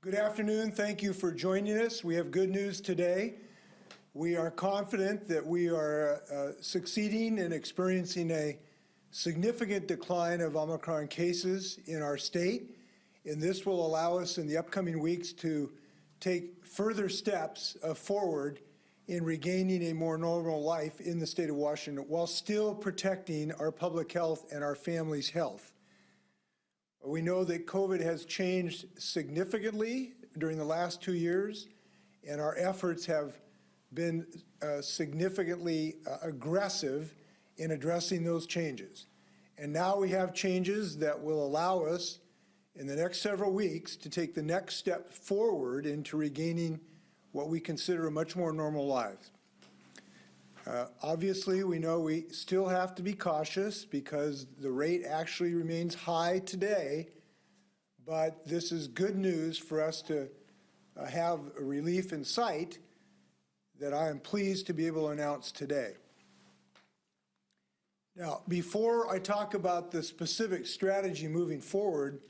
Good afternoon. Thank you for joining us. We have good news today. We are confident that we are succeeding in experiencing a significant decline of Omicron cases in our state, and this will allow us in the upcoming weeks to take further steps forward in regaining a more normal life in the state of Washington while still protecting our public health and our families' health. We know that COVID has changed significantly during the last 2 years, and our efforts have been significantly aggressive in addressing those changes. And now we have changes that will allow us in the next several weeks to take the next step forward into regaining what we consider a much more normal life. Obviously, we know we still have to be cautious because the rate actually remains high today, but this is good news for us to have a relief in sight that I am pleased to be able to announce today. Now, before I talk about the specific strategy moving forward,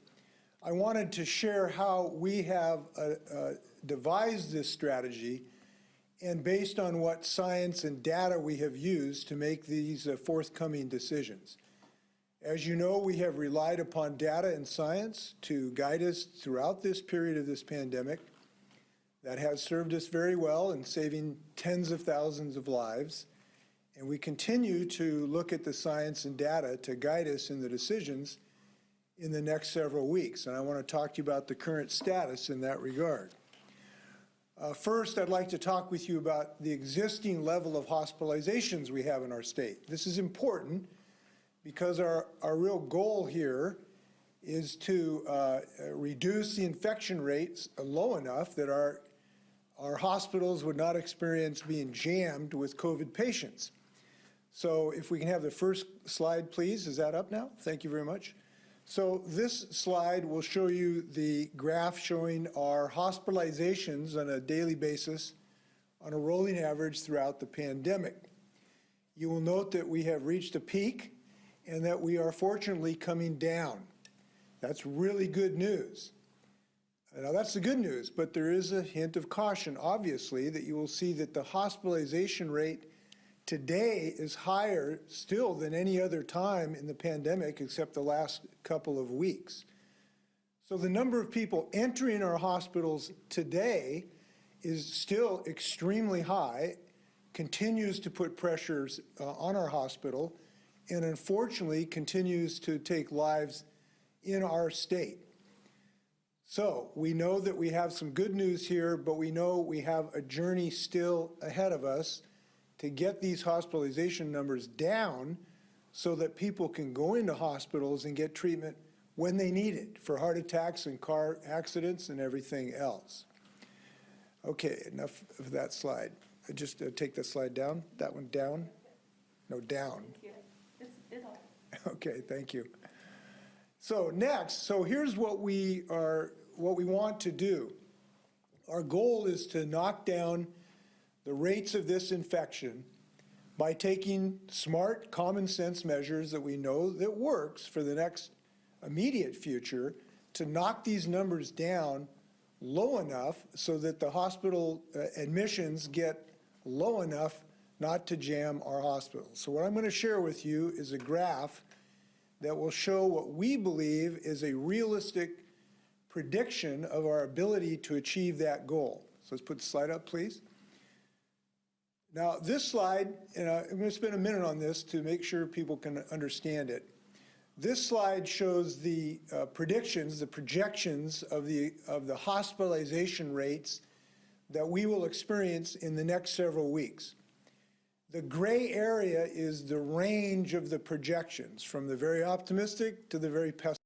I wanted to share how we have devised this strategy and based on what science and data we have used to make these forthcoming decisions. As you know, we have relied upon data and science to guide us throughout this period of this pandemic. That has served us very well in saving tens of thousands of lives. And we continue to look at the science and data to guide us in the decisions in the next several weeks. And I want to talk to you about the current status in that regard. First, I'd like to talk with you about the existing level of hospitalizations we have in our state. This is important because our real goal here is to reduce the infection rates low enough that our hospitals would not experience being jammed with COVID patients. So if we can have the first slide, please. Is that up now? Thank you very much. So this slide will show you the graph showing our hospitalizations on a daily basis on a rolling average throughout the pandemic. You will note that we have reached a peak and that we are fortunately coming down. That's really good news. Now that's the good news, but there is a hint of caution, obviously, that you will see that the hospitalization rate today is higher still than any other time in the pandemic except the last couple of weeks. So the number of people entering our hospitals today is still extremely high, continues to put pressures on our hospital, and unfortunately continues to take lives in our state. So we know that we have some good news here, but we know we have a journey still ahead of us to get these hospitalization numbers down so that people can go into hospitals and get treatment when they need it for heart attacks and car accidents and everything else. Okay, enough of that slide. Just take that slide down. That one down? No, down. It's all. Okay, thank you. So next, here's what we want to do. Our goal is to knock down the rates of this infection by taking smart, common sense measures that we know that works for the next immediate future to knock these numbers down low enough so that the hospital admissions get low enough not to jam our hospitals. So what I'm going to share with you is a graph that will show what we believe is a realistic prediction of our ability to achieve that goal. So let's put the slide up, please. Now, this slide, and I'm going to spend a minute on this to make sure people can understand it. This slide shows the predictions, the projections of the hospitalization rates that we will experience in the next several weeks. The gray area is the range of the projections, from the very optimistic to the very pessimistic.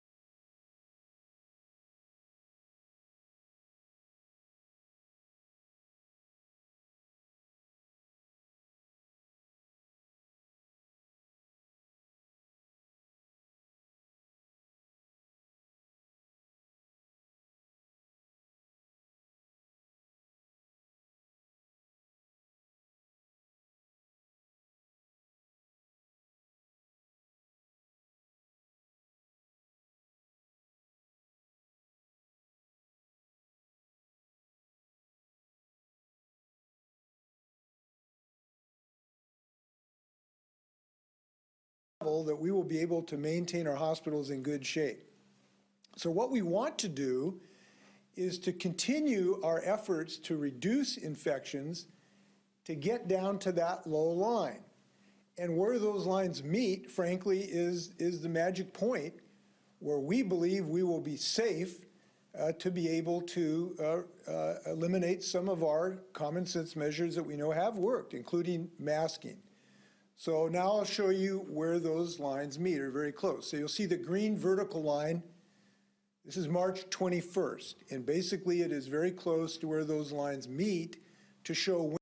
that we will be able to maintain our hospitals in good shape. So what we want to do is to continue our efforts to reduce infections to get down to that low line. And where those lines meet, frankly, is the magic point where we believe we will be safe to be able to eliminate some of our common sense measures that we know have worked, including masking. So now I'll show you where those lines meet, are very close. So you'll see the green vertical line. This is March 21st, and basically it is very close to where those lines meet to show when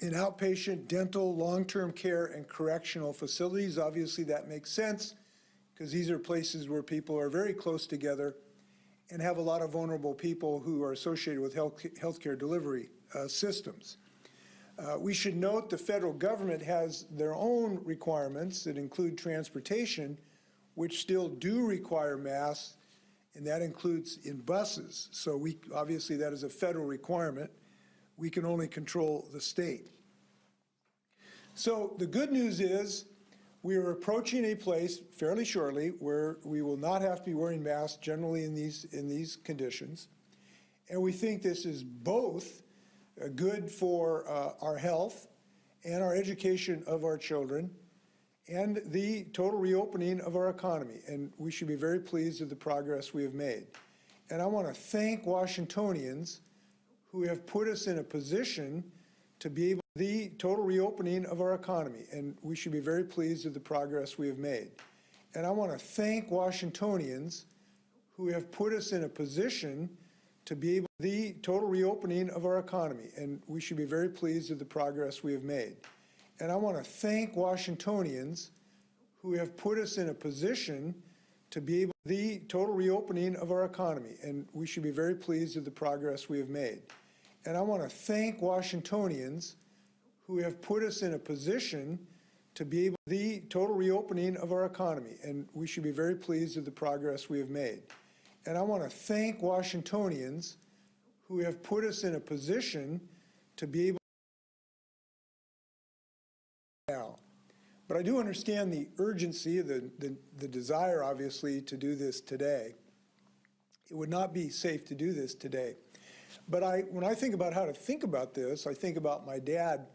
in outpatient, dental, long-term care, and correctional facilities. Obviously, that makes sense because these are places where people are very close together and have a lot of vulnerable people who are associated with healthcare delivery systems. We should note the federal government has their own requirements that include transportation, which still do require masks, and that includes in buses. So obviously that is a federal requirement. We can only control the state. So the good news is we are approaching a place fairly shortly where we will not have to be wearing masks generally in these conditions. And we think this is both good for our health and our education of our children and the total reopening of our economy. And we should be very pleased with the progress we have made. And I want to thank Washingtonians who have put us in a position to be able the total reopening of our economy, and we should be very pleased with the progress we have made. And I want to thank Washingtonians who have put us in a position to be able the total reopening of our economy, and we should be very pleased with the progress we have made. And I want to thank Washingtonians who have put us in a position to be able the total reopening of our economy, and we should be very pleased with the progress we have made. And I want to thank Washingtonians who have put us in a position to be able the total reopening of our economy, and we should be very pleased with the progress we have made. And I want to thank Washingtonians who have put us in a position to be able now. But I do understand the urgency, the desire, obviously, to do this today. It would not be safe to do this today. But when I think about how to think about this, I think about my dad,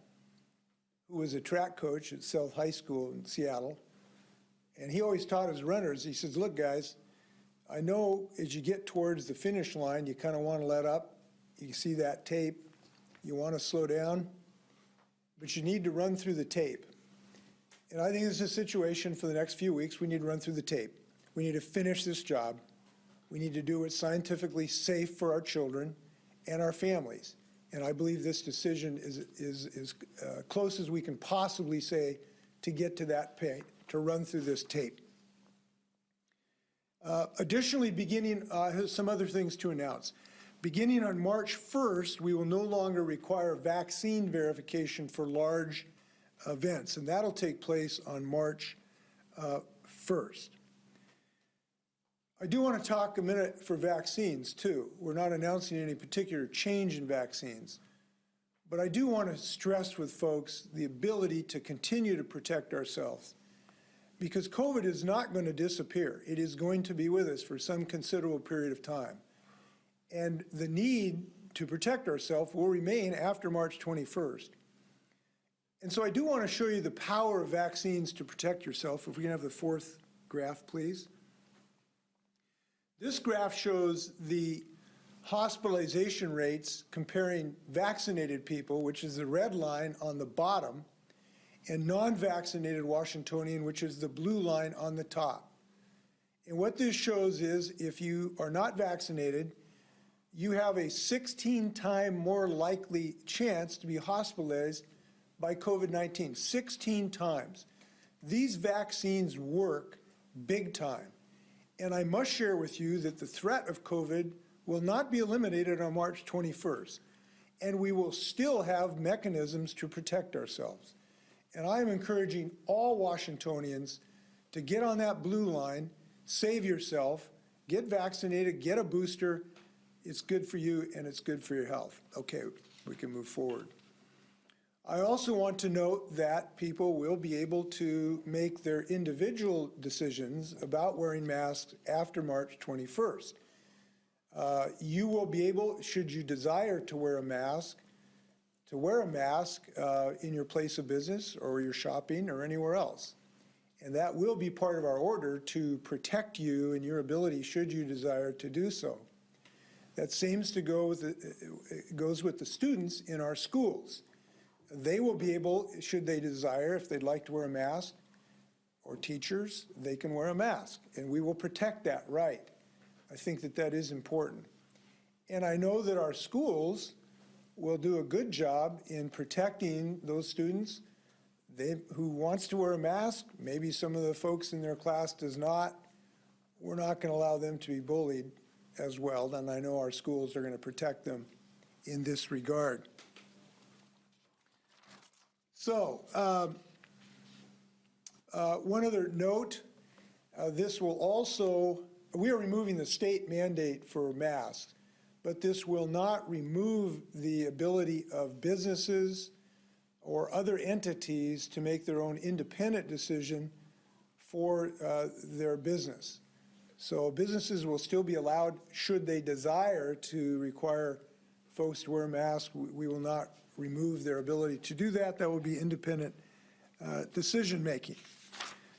who was a track coach at South High School in Seattle. And he always taught his runners, he says, look, guys, I know as you get towards the finish line, you kind of want to let up. You see that tape. You want to slow down. But you need to run through the tape. And I think this is a situation for the next few weeks. We need to run through the tape. We need to finish this job. We need to do it scientifically safe for our children and our families. And I believe this decision is close as we can possibly say to get to that point, to run through this tape. Additionally, some other things to announce. Beginning on March 1st, we will no longer require vaccine verification for large events, and that'll take place on March 1st. I do want to talk a minute for vaccines, too. We're not announcing any particular change in vaccines. But I do want to stress with folks the ability to continue to protect ourselves, because COVID is not going to disappear. It is going to be with us for some considerable period of time. And the need to protect ourselves will remain after March 21st. And so I do want to show you the power of vaccines to protect yourself. If we can have the fourth graph, please. This graph shows the hospitalization rates comparing vaccinated people, which is the red line on the bottom, and non-vaccinated Washingtonian, which is the blue line on the top. And what this shows is if you are not vaccinated, you have a 16-time more likely chance to be hospitalized by COVID-19, 16 times. These vaccines work big time. And I must share with you that the threat of COVID will not be eliminated on March 21st. And we will still have mechanisms to protect ourselves. And I am encouraging all Washingtonians to get on that blue line, save yourself, get vaccinated, get a booster. It's good for you and it's good for your health. Okay, we can move forward. I also want to note that people will be able to make their individual decisions about wearing masks after March 21st. You will be able, should you desire to wear a mask in your place of business or your shopping or anywhere else. And that will be part of our order to protect you and your ability should you desire to do so. That seems to go with it goes with the students in our schools. They will be able, should they desire, if they'd like to wear a mask, or teachers, they can wear a mask, and we will protect that right. I think that that is important. And I know that our schools will do a good job in protecting those students who wants to wear a mask. Maybe some of the folks in their class does not. We're not going to allow them to be bullied as well, and I know our schools are going to protect them in this regard. So, one other note, this will also, we are removing the state mandate for masks, but this will not remove the ability of businesses or other entities to make their own independent decision for their business. So businesses will still be allowed, should they desire to require folks to wear masks. We will not remove their ability to do that. That will be independent decision making.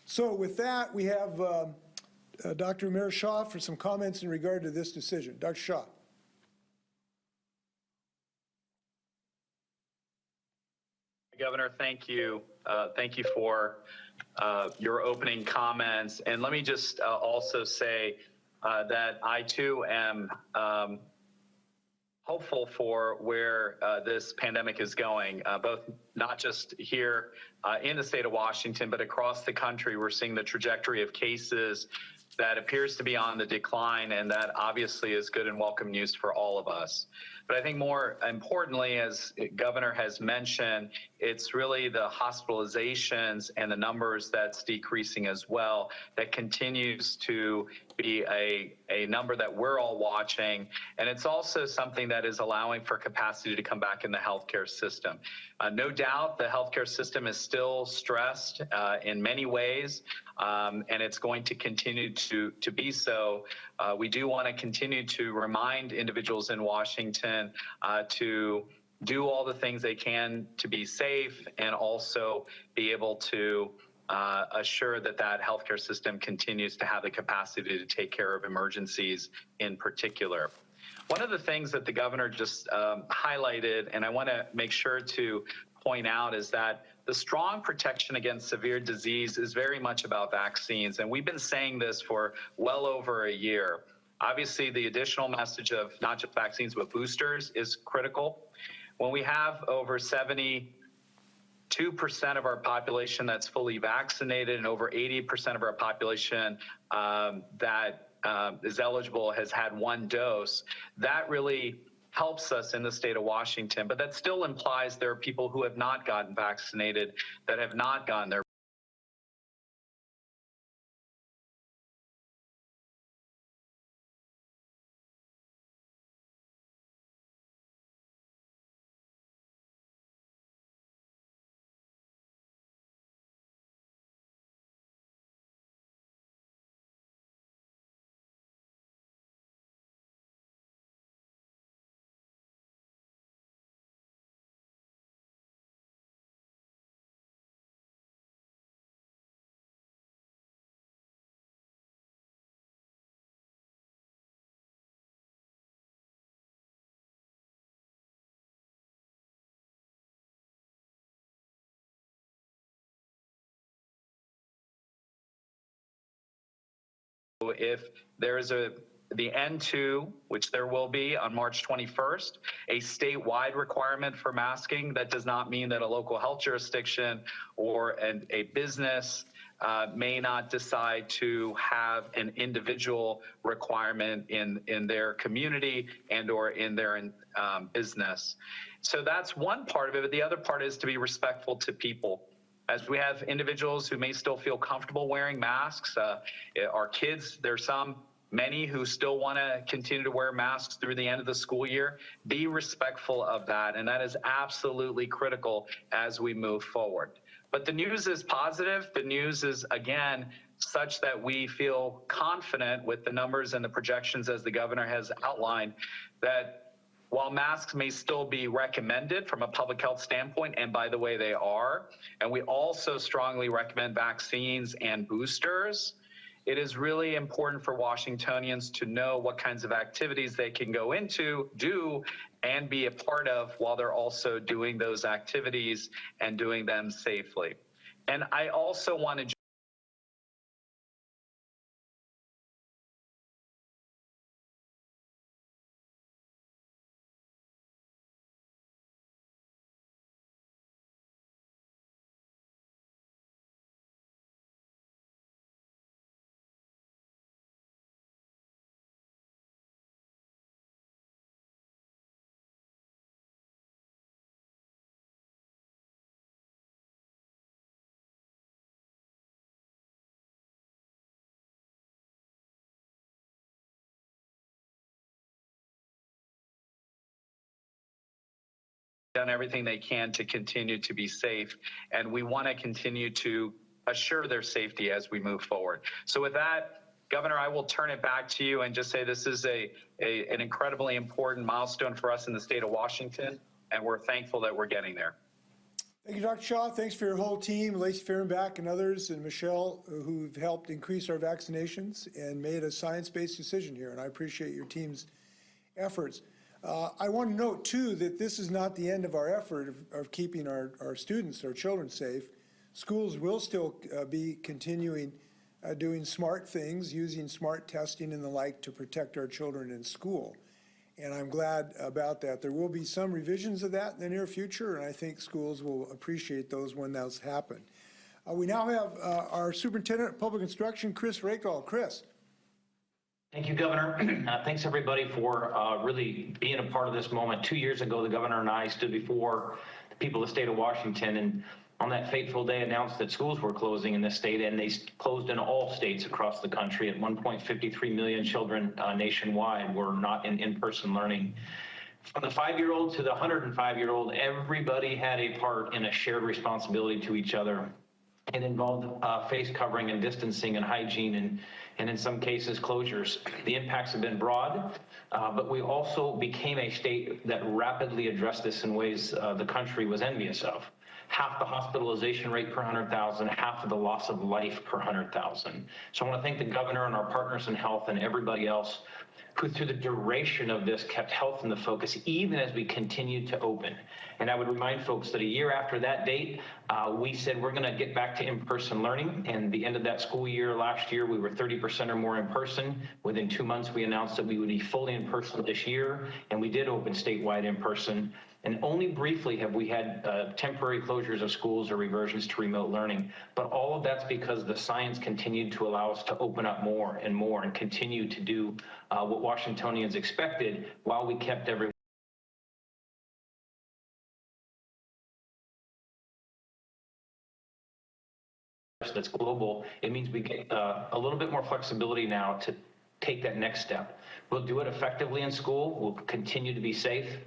So with that, we have Dr. Amir Shah for some comments in regard to this decision. Dr. Shah. Governor, thank you. Thank you for your opening comments. And let me just also say that I too am hopeful for where this pandemic is going, both not just here in the state of Washington, but across the country. We're seeing the trajectory of cases that appears to be on the decline, and that obviously is good and welcome news for all of us. But I think more importantly, as Governor has mentioned, it's really the hospitalizations and the numbers that's decreasing as well that continues to be a number that we're all watching. And it's also something that is allowing for capacity to come back in the healthcare system. No doubt the healthcare system is still stressed in many ways, and it's going to continue to be so. We do want to continue to remind individuals in Washington to do all the things they can to be safe and also be able to assure that that healthcare system continues to have the capacity to take care of emergencies in particular. One of the things that the governor just highlighted, and I want to make sure to point out, is that the strong protection against severe disease is very much about vaccines. And we've been saying this for well over a year. Obviously, the additional message of not just vaccines, but boosters is critical. When we have over 72% of our population that's fully vaccinated and over 80% of our population that is eligible has had one dose, that really helps us in the state of Washington. But that still implies there are people who have not gotten vaccinated, that have not gotten their if there is the N2, which there will be on March 21st, a statewide requirement for masking, that does not mean that a local health jurisdiction or a business may not decide to have an individual requirement in their community and or in their business. So that's one part of it, but the other part is to be respectful to people. As we have individuals who may still feel comfortable wearing masks, our kids, there's many who still want to continue to wear masks through the end of the school year. Be respectful of that, and that is absolutely critical as we move forward. But the news is positive. The news is, again, such that we feel confident with the numbers and the projections as the governor has outlined, that while masks may still be recommended from a public health standpoint, and by the way, they are, and we also strongly recommend vaccines and boosters, it is really important for Washingtonians to know what kinds of activities they can go into, do, and be a part of while they're also doing those activities and doing them safely. And I also want to done everything they can to continue to be safe, and we want to continue to assure their safety as we move forward. So with that, Governor, I will turn it back to you and just say this is an incredibly important milestone for us in the state of Washington, and we're thankful that we're getting there. Thank you, Dr. Shaw. Thanks for your whole team, Lacey Fehrenbach and others, and Michelle, who've helped increase our vaccinations and made a science-based decision here, and I appreciate your team's efforts. I want to note, too, that this is not the end of our effort of keeping our students, our children safe. Schools will still be continuing doing smart things, using smart testing and the like to protect our children in school. And I'm glad about that. There will be some revisions of that in the near future, and I think schools will appreciate those when those happen. We now have our Superintendent of Public Instruction, Chris Rakal. Chris. Thank you, Governor. Thanks, everybody, for really being a part of this moment. 2 years ago, the governor and I stood before the people of the state of Washington, and on that fateful day announced that schools were closing in this state, and they closed in all states across the country. At 1.53 million children nationwide were not in in-person learning. From the 5-year-old to the 105-year-old, everybody had a part in a shared responsibility to each other. It involved face covering and distancing and hygiene and in some cases closures. The impacts have been broad, but we also became a state that rapidly addressed this in ways the country was envious of. Half the hospitalization rate per 100,000, half of the loss of life per 100,000. So I want to thank the governor and our partners in health and everybody else who through the duration of this kept health in the focus even as we continued to open. And I would remind folks that a year after that date, we said we're going to get back to in-person learning. And the end of that school year last year, we were 30% or more in person. Within 2 months, we announced that we would be fully in person this year, and we did open statewide in person. And only briefly have we had temporary closures of schools or reversions to remote learning. But all of that's because the science continued to allow us to open up more and continue to do what Washingtonians expected while we kept everyone that's global. It means we get a little bit more flexibility now to take that next step. We'll do it effectively in school. We'll continue to be safe.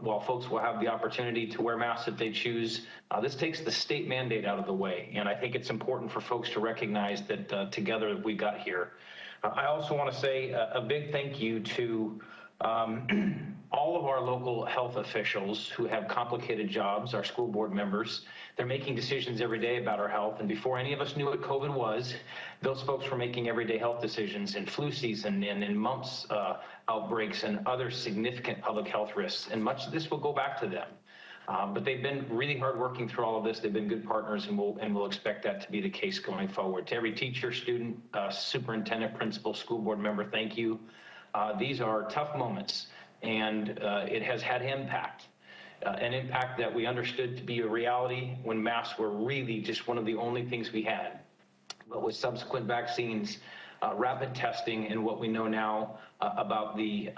While folks will have the opportunity to wear masks if they choose, this takes the state mandate out of the way. And I think it's important for folks to recognize that together we got here. I also want to say a big thank you to all of our local health officials who have complicated jobs, our school board members. They're making decisions every day about our health. And before any of us knew what COVID was, those folks were making everyday health decisions in flu season and in mumps outbreaks and other significant public health risks. And much of this will go back to them. But they've been really hard working through all of this. They've been good partners, and we'll expect that to be the case going forward. To every teacher, student, superintendent, principal, school board member, thank you. These are tough moments, and it has had impact. An impact that we understood to be a reality when masks were really just one of the only things we had. But with subsequent vaccines, rapid testing, and what we know now about the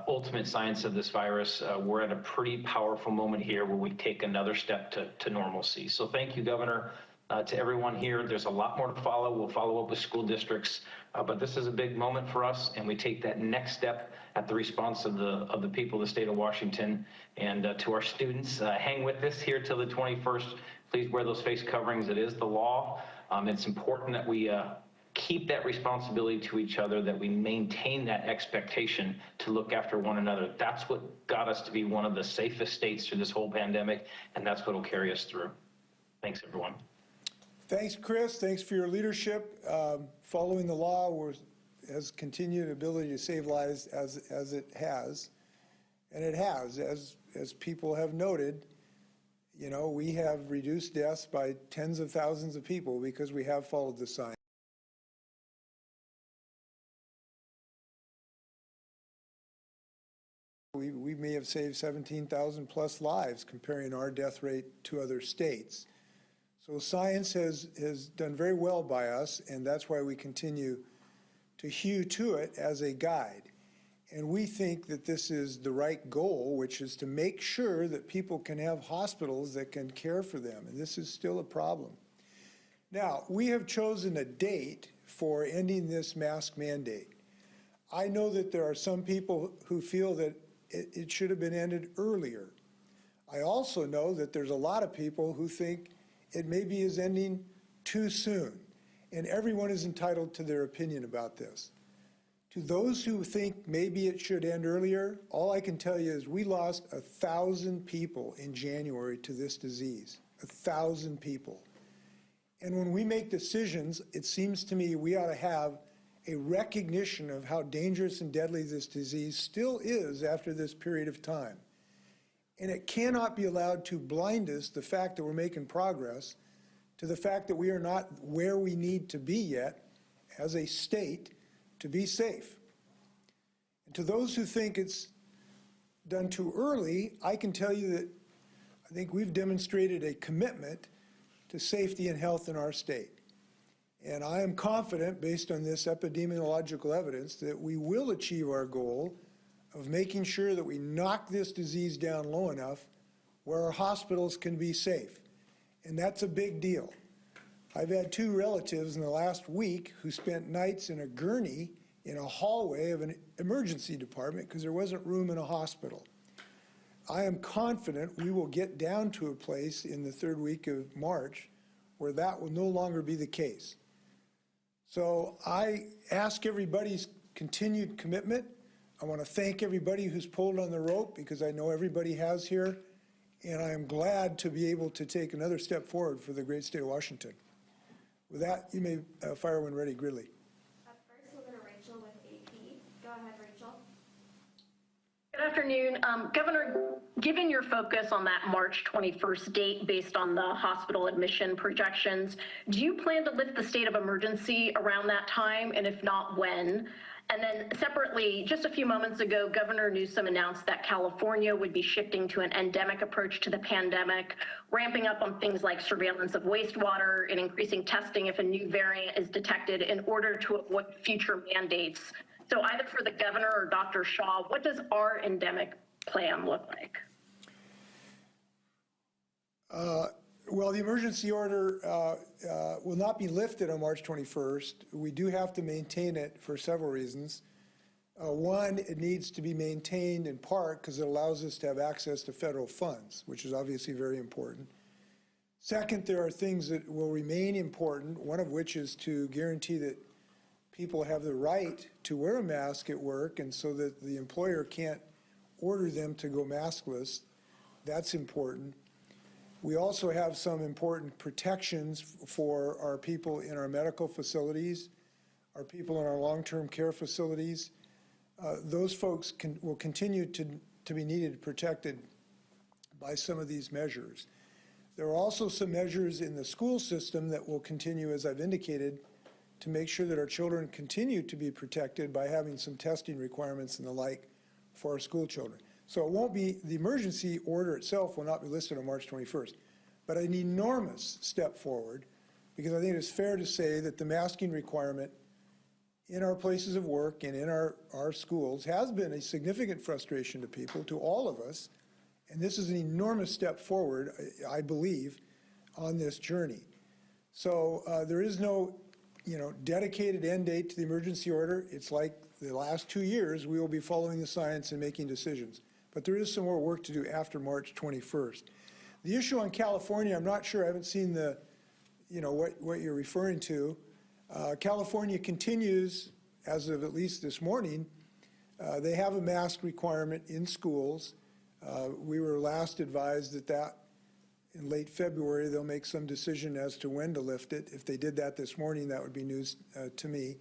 ultimate science of this virus, we're at a pretty powerful moment here where we take another step to normalcy. So thank you, Governor. To everyone here, there's a lot more to follow. We'll follow up with school districts, but this is a big moment for us, and we take that next step at the response of the people of the state of Washington. And to our students, hang with us here till the 21st. Please wear those face coverings. It is the law. It's important that we keep that responsibility to each other, that we maintain that expectation to look after one another. That's what got us to be one of the safest states through this whole pandemic, and that's what will carry us through. Thanks, everyone. Thanks, Chris. Thanks for your leadership. Following the law has continued ability to save lives as it has. And it has, as people have noted, you know, we have reduced deaths by tens of thousands of people because we have followed the science. We may have saved 17,000 plus lives comparing our death rate to other states. So science has done very well by us, and that's why we continue to hew to it as a guide. And we think that this is the right goal, which is to make sure that people can have hospitals that can care for them. And this is still a problem. Now, we have chosen a date for ending this mask mandate. I know that there are some people who feel that it should have been ended earlier. I also know that there's a lot of people who think it maybe is ending too soon, and everyone is entitled to their opinion about this. To those who think maybe it should end earlier, all I can tell you is we lost 1,000 people in January to this disease, 1,000 people. And when we make decisions, it seems to me we ought to have a recognition of how dangerous and deadly this disease still is after this period of time. And it cannot be allowed to blind us, the fact that we're making progress, to the fact that we are not where we need to be yet as a state to be safe. And to those who think it's done too early, I can tell you that I think we've demonstrated a commitment to safety and health in our state. And I am confident, based on this epidemiological evidence, that we will achieve our goal of making sure that we knock this disease down low enough where our hospitals can be safe. And that's a big deal. I've had 2 relatives in the last week who spent nights in a gurney in a hallway of an emergency department because there wasn't room in a hospital. I am confident we will get down to a place in the 3rd week of March where that will no longer be the case. So I ask everybody's continued commitment. I want to thank everybody who's pulled on the rope, because I know everybody has here, and I am glad to be able to take another step forward for the great state of Washington. With that, you may fire when ready, Gridley. Up first, we'll go to Rachel with AP. Go ahead, Rachel. Good afternoon. Governor, given your focus on that March 21st date based on the hospital admission projections, do you plan to lift the state of emergency around that time? And if not, when? And then separately, just a few moments ago, Governor Newsom announced that California would be shifting to an endemic approach to the pandemic, ramping up on things like surveillance of wastewater and increasing testing if a new variant is detected in order to avoid future mandates. So either for the governor or Dr. Shaw, what does our endemic plan look like? Well, the emergency order will not be lifted on March 21st. We do have to maintain it for several reasons. One, it needs to be maintained in part because it allows us to have access to federal funds, which is obviously very important. Second, there are things that will remain important, one of which is to guarantee that people have the right to wear a mask at work, and so that the employer can't order them to go maskless. That's important. We also have some important protections for our people in our medical facilities, our people in our long-term care facilities. Those folks will continue to be needed, protected. by some of these measures. There are also some measures in the school system that will continue, as I've indicated, to make sure that our children continue to be protected by having some testing requirements and the like for our school children. So it won't be, the emergency order itself will not be listed on March 21st, but an enormous step forward, because I think it is fair to say that the masking requirement in our places of work and in our schools has been a significant frustration to people, to all of us, and this is an enormous step forward, I believe, on this journey. So there is no, dedicated end date to the emergency order. It's like the last 2 years, we will be following the science and making decisions. But there is some more work to do after March 21st. The issue on California, I'm not sure, I haven't seen the, what you're referring to. California continues, as of at least this morning, they have a mask requirement in schools. We were last advised that in late February, they'll make some decision as to when to lift it. If they did that this morning, that would be news to me.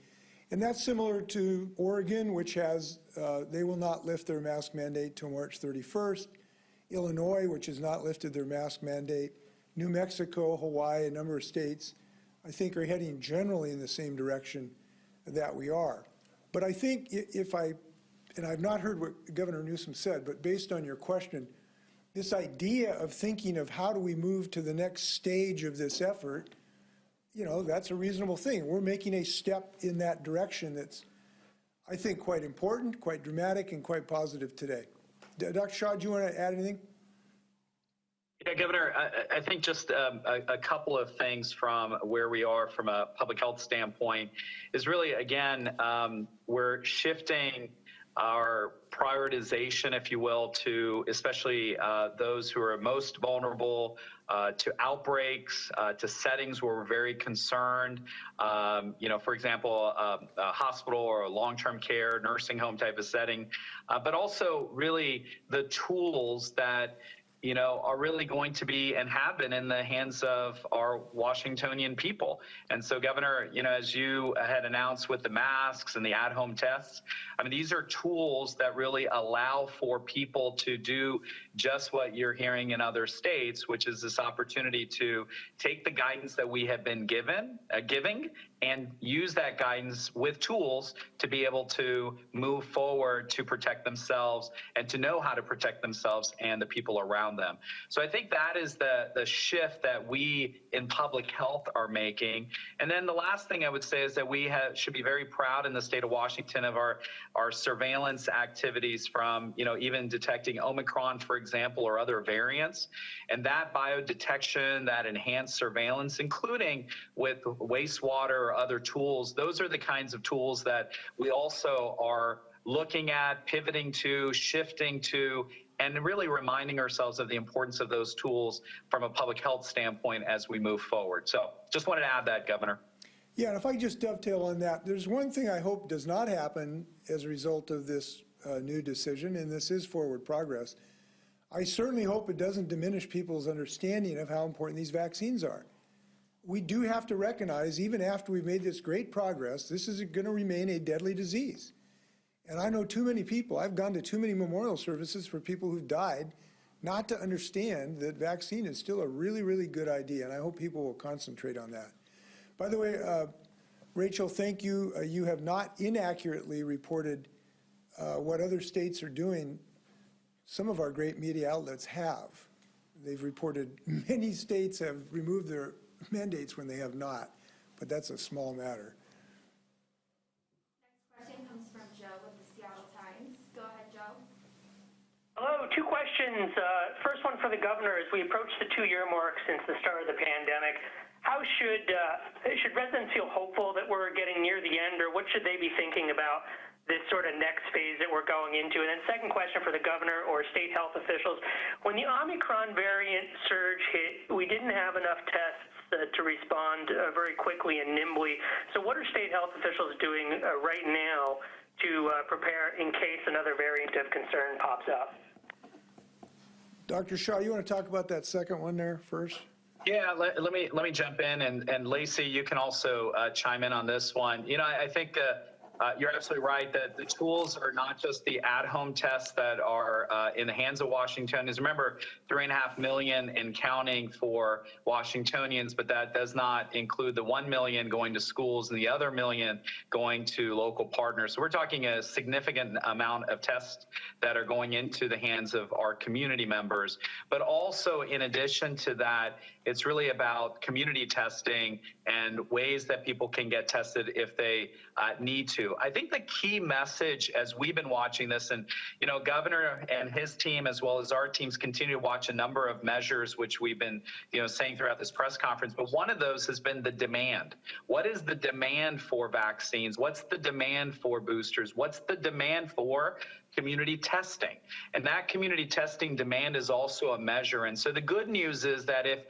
And that's similar to Oregon, which has, they will not lift their mask mandate till March 31st. Illinois, which has not lifted their mask mandate. New Mexico, Hawaii, a number of states, I think are heading generally in the same direction that we are. But I think and I've not heard what Governor Newsom said, but based on your question, this idea of thinking of how do we move to the next stage of this effort, that's a reasonable thing. We're making a step in that direction that's, I think, quite important, quite dramatic, and quite positive today. Dr. Shaw, do you want to add anything? Yeah, Governor, I think just a couple of things from where we are from a public health standpoint is really, again, we're shifting our prioritization, if you will, to especially those who are most vulnerable to outbreaks, to settings where we're very concerned, for example, a hospital or a long-term care, nursing home type of setting, but also really the tools that are really going to be and have been in the hands of our Washingtonian people. And so, Governor, as you had announced with the masks and the at-home tests, these are tools that really allow for people to do just what you're hearing in other states, which is this opportunity to take the guidance that we have been giving and use that guidance with tools to be able to move forward to protect themselves and to know how to protect themselves and the people around them. So I think that is the shift that we in public health are making. And then the last thing I would say is that we should be very proud in the state of Washington of our surveillance activities from, even detecting Omicron, for example, or other variants. And that biodetection, that enhanced surveillance, including with wastewater or other tools, those are the kinds of tools that we also are looking at, pivoting to, shifting to, and really reminding ourselves of the importance of those tools from a public health standpoint as we move forward. So just wanted to add that, Governor. Yeah, and if I just dovetail on that, there's one thing I hope does not happen as a result of this new decision, and this is forward progress. I certainly hope it doesn't diminish people's understanding of how important these vaccines are. We do have to recognize, even after we've made this great progress, this is going to remain a deadly disease. And I know too many people, I've gone to too many memorial services for people who've died, not to understand that vaccine is still a really, really good idea, and I hope people will concentrate on that. By the way, Rachel, thank you. You have not inaccurately reported what other states are doing. Some of our great media outlets have. They've reported many states have removed their mandates when they have not, but that's a small matter. Next question comes from Joe with the Seattle Times. Go ahead, Joe. Hello, two questions. First one for the governor. As we approach the 2-year mark since the start of the pandemic, how should residents feel hopeful that we're getting near the end, or what should they be thinking about this sort of next phase that we're going into? And then second question for the governor or state health officials. When the Omicron variant surge hit, we didn't have enough tests to respond very quickly and nimbly. So what are state health officials doing right now to prepare in case another variant of concern pops up? Dr. Shaw, you want to talk about that second one there first? Yeah, let me jump in, and Lacey, you can also chime in on this one. I think you're absolutely right that the tools are not just the at-home tests that are in the hands of Washingtonians. Remember, 3.5 million and counting for Washingtonians, but that does not include the 1 million going to schools and the other million going to local partners. So we're talking a significant amount of tests that are going into the hands of our community members. But also, in addition to that, it's really about community testing and ways that people can get tested if they need to. I think the key message as we've been watching this, and Governor and his team as well as our teams continue to watch a number of measures which we've been saying throughout this press conference, but one of those has been the demand. What is the demand for vaccines? What's the demand for boosters? What's the demand for community testing? And that community testing demand is also a measure. And so the good news is that if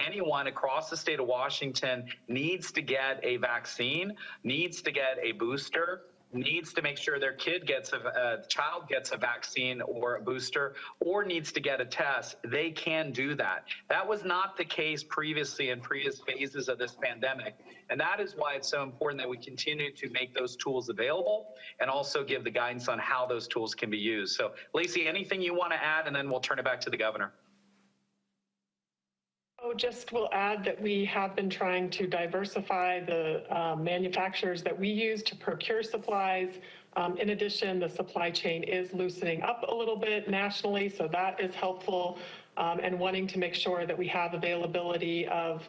anyone across the state of Washington needs to get a vaccine, needs to get a booster, needs to make sure their child gets a vaccine or a booster, or needs to get a test, they can do that. That was not the case previously in previous phases of this pandemic. And that is why it's so important that we continue to make those tools available and also give the guidance on how those tools can be used. So Lacey, anything you want to add, and then we'll turn it back to the governor. Just will add that we have been trying to diversify the manufacturers that we use to procure supplies. In addition, the supply chain is loosening up a little bit nationally, so that is helpful, and wanting to make sure that we have availability of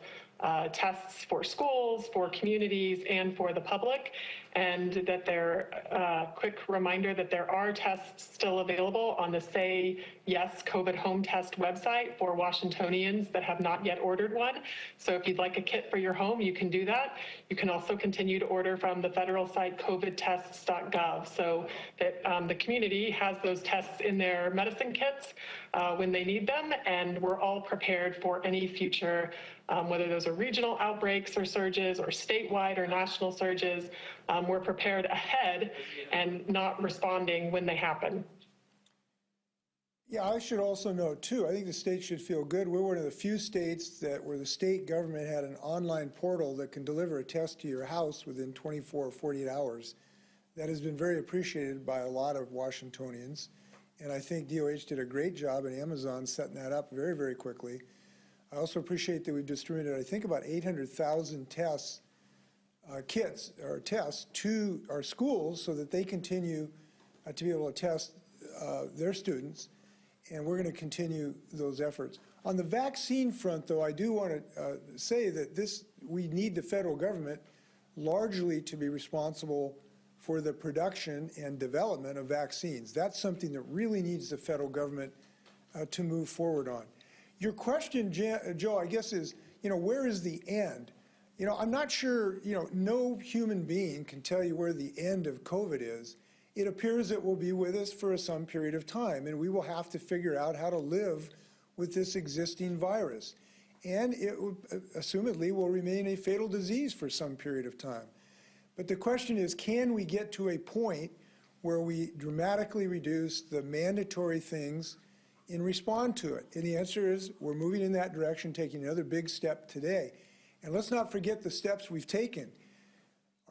tests for schools, for communities, and for the public, and that quick reminder that there are tests still available on the Say Yes COVID Home Test website for Washingtonians that have not yet ordered one. So if you'd like a kit for your home, you can do that. You can also continue to order from the federal site covidtests.gov, so that the community has those tests in their medicine kits when they need them, and we're all prepared for any future, whether those are regional outbreaks or surges or statewide or national surges. We're prepared ahead and not responding when they happen. Yeah, I should also note too, I think the state should feel good. We're one of the few states where the state government had an online portal that can deliver a test to your house within 24 or 48 hours. That has been very appreciated by a lot of Washingtonians. And I think DOH did a great job and Amazon setting that up very, very quickly. I also appreciate that we've distributed, I think, about 800,000 tests, kits or tests to our schools so that they continue to be able to test their students. And we're going to continue those efforts. On the vaccine front, though, I do want to say that we need the federal government largely to be responsible for the production and development of vaccines. That's something that really needs the federal government to move forward on. Your question, Joe, I guess is, where is the end? I'm not sure, no human being can tell you where the end of COVID is. It appears it will be with us for some period of time, and we will have to figure out how to live with this existing virus. And it assumedly will remain a fatal disease for some period of time. But the question is, can we get to a point where we dramatically reduce the mandatory things and respond to it? And the answer is we're moving in that direction, taking another big step today. And let's not forget the steps we've taken.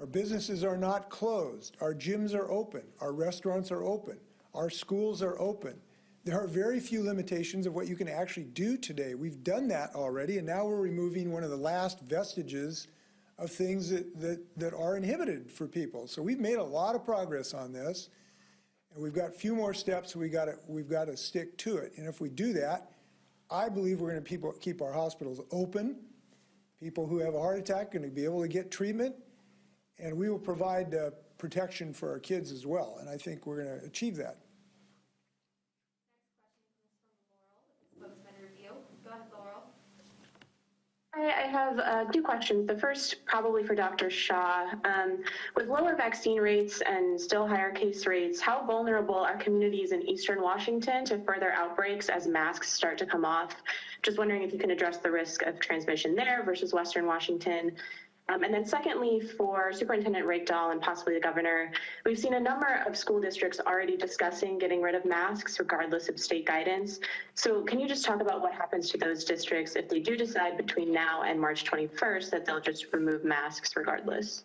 Our businesses are not closed. Our gyms are open. Our restaurants are open. Our schools are open. There are very few limitations of what you can actually do today. We've done that already, and now we're removing one of the last vestiges of things that are inhibited for people. So we've made a lot of progress on this, and we've got a few more steps we've got to stick to it. And if we do that, I believe we're going to keep our hospitals open. People who have a heart attack are going to be able to get treatment, and we will provide protection for our kids as well. And I think we're going to achieve that. I have two questions. The first probably for Dr. Shaw. With lower vaccine rates and still higher case rates, how vulnerable are communities in Eastern Washington to further outbreaks as masks start to come off? Just wondering if you can address the risk of transmission there versus Western Washington. And then secondly, for Superintendent Rakedahl and possibly the governor, we've seen a number of school districts already discussing getting rid of masks regardless of state guidance. So can you just talk about what happens to those districts if they do decide between now and March 21st that they'll just remove masks regardless?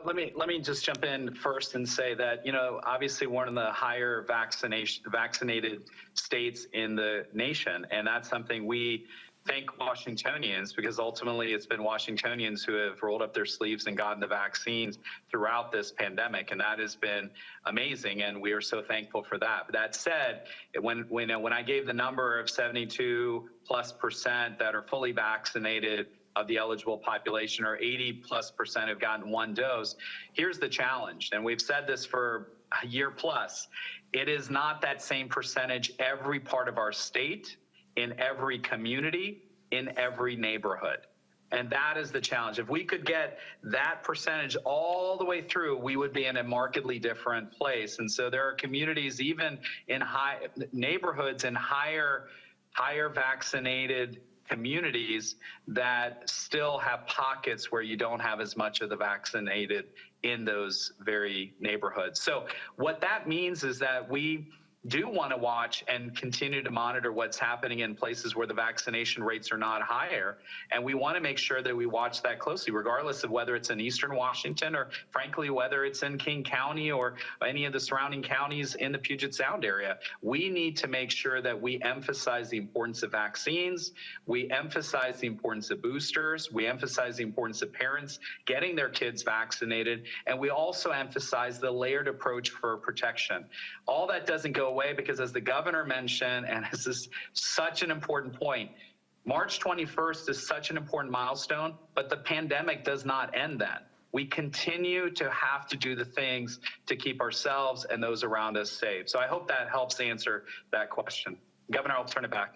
Let me just jump in first and say that, obviously one of the higher vaccinated states in the nation, and that's something we thank Washingtonians, because ultimately it's been Washingtonians who have rolled up their sleeves and gotten the vaccines throughout this pandemic, and that has been amazing, and we are so thankful for that. But that said, when I gave the number of 72+% that are fully vaccinated of the eligible population, or 80+% have gotten one dose, here's the challenge, and we've said this for a year plus. It is not that same percentage every part of our state, in every community, in every neighborhood. And that is the challenge. If we could get that percentage all the way through, we would be in a markedly different place. And so there are communities, even in high neighborhoods and higher vaccinated communities, that still have pockets where you don't have as much of the vaccinated in those very neighborhoods. So what that means is that we do want to watch and continue to monitor what's happening in places where the vaccination rates are not higher. And we want to make sure that we watch that closely, regardless of whether it's in Eastern Washington or, frankly, whether it's in King County or any of the surrounding counties in the Puget Sound area. We need to make sure that we emphasize the importance of vaccines. We emphasize the importance of boosters. We emphasize the importance of parents getting their kids vaccinated. And we also emphasize the layered approach for protection. All that doesn't go away, because as the governor mentioned, and this is such an important point, March 21st is such an important milestone, but the pandemic does not end then. We continue to have to do the things to keep ourselves and those around us safe. So I hope that helps answer that question. Governor, I'll turn it back.